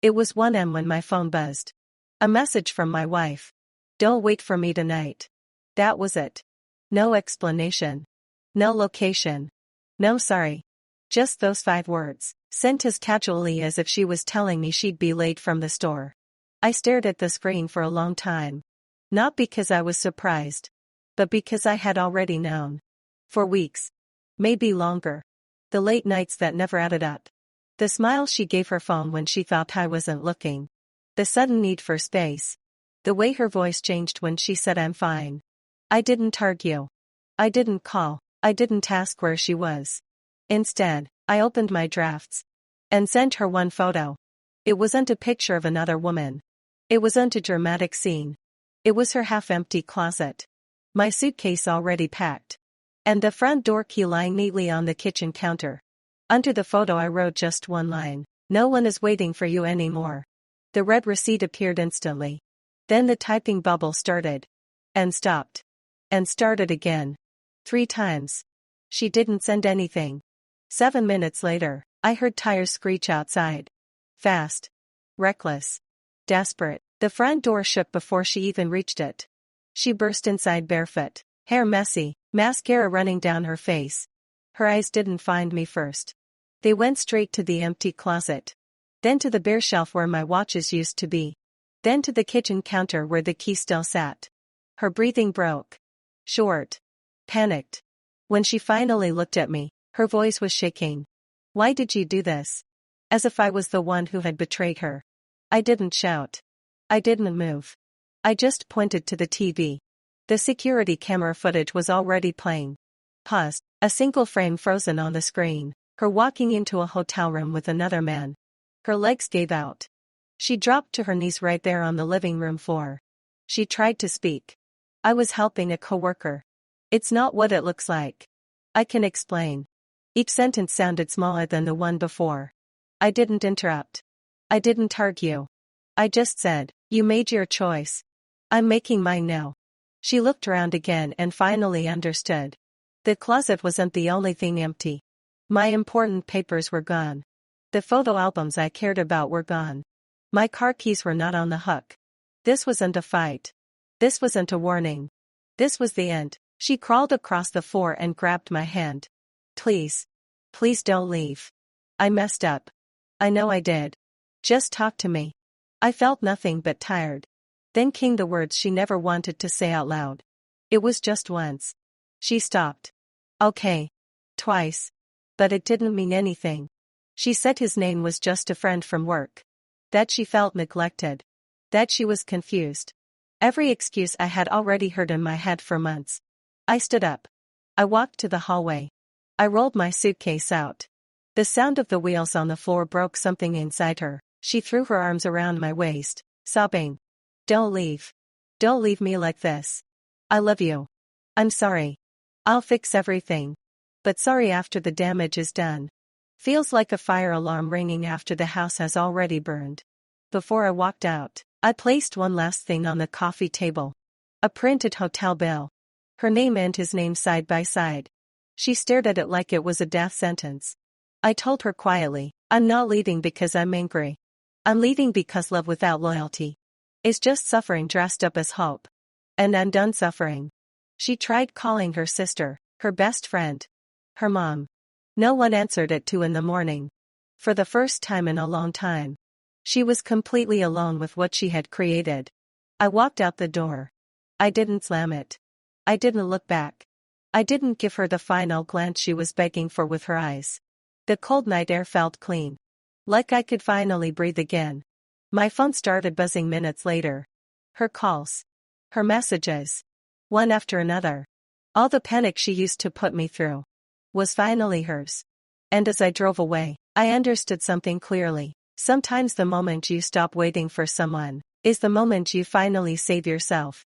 It was 1 a.m. when my phone buzzed. A message from my wife. "Don't wait for me tonight." That was it. No explanation. No location. No sorry. Just those 5 words, sent as casually as if she was telling me she'd be late from the store. I stared at the screen for a long time. Not because I was surprised, but because I had already known. For weeks. Maybe longer. The late nights that never added up. The smile she gave her phone when she thought I wasn't looking. The sudden need for space. The way her voice changed when she said I'm fine. I didn't argue. I didn't call. I didn't ask where she was. Instead, I opened my drafts. And sent her one photo. It wasn't a picture of another woman. It wasn't a dramatic scene. It was her half-empty closet. My suitcase already packed. And the front door key lying neatly on the kitchen counter. Under the photo I wrote just one line. "No one is waiting for you anymore." The red receipt appeared instantly. Then the typing bubble started. And stopped. And started again. 3 times. She didn't send anything. 7 minutes later, I heard tires screech outside. Fast. Reckless. Desperate. The front door shook before she even reached it. She burst inside barefoot, hair messy, mascara running down her face. Her eyes didn't find me first. They went straight to the empty closet. Then to the bare shelf where my watches used to be. Then to the kitchen counter where the key still sat. Her breathing broke. Short. Panicked. When she finally looked at me, her voice was shaking. "Why did you do this?" As if I was the one who had betrayed her. I didn't shout. I didn't move. I just pointed to the TV. The security camera footage was already playing. Paused, a single frame frozen on the screen, her walking into a hotel room with another man. Her legs gave out. She dropped to her knees right there on the living room floor. She tried to speak. I was helping a coworker. "It's not what it looks like. I can explain." Each sentence sounded smaller than the one before. I didn't interrupt. I didn't argue. I just said, "You made your choice. I'm making mine now." She looked around again and finally understood. The closet wasn't the only thing empty. My important papers were gone. The photo albums I cared about were gone. My car keys were not on the hook. This wasn't a fight. This wasn't a warning. This was the end. She crawled across the floor and grabbed my hand. "Please. Please don't leave. I messed up. I know I did. Just talk to me." I felt nothing but tired. Then came the words she never wanted to say out loud. It was just once. She stopped. "Okay." Twice. But it didn't mean anything. She said his name was just a friend from work. That she felt neglected. That she was confused. Every excuse I had already heard in my head for months. I stood up. I walked to the hallway. I rolled my suitcase out. The sound of the wheels on the floor broke something inside her. She threw her arms around my waist, sobbing. "Don't leave. Don't leave me like this. I love you. I'm sorry. I'll fix everything. But sorry after the damage is done." Feels like a fire alarm ringing after the house has already burned. Before I walked out, I placed one last thing on the coffee table. A printed hotel bill. Her name and his name side by side. She stared at it like it was a death sentence. I told her quietly, "I'm not leaving because I'm angry. I'm leaving because love without loyalty is just suffering dressed up as hope. And I'm done suffering." She tried calling her sister, her best friend, her mom. No one answered at 2 a.m. For the first time in a long time. She was completely alone with what she had created. I walked out the door. I didn't slam it. I didn't look back. I didn't give her the final glance she was begging for with her eyes. The cold night air felt clean. Like I could finally breathe again. My phone started buzzing minutes later. Her calls. Her messages. One after another. All the panic she used to put me through was finally hers. And as I drove away, I understood something clearly. Sometimes the moment you stop waiting for someone is the moment you finally save yourself.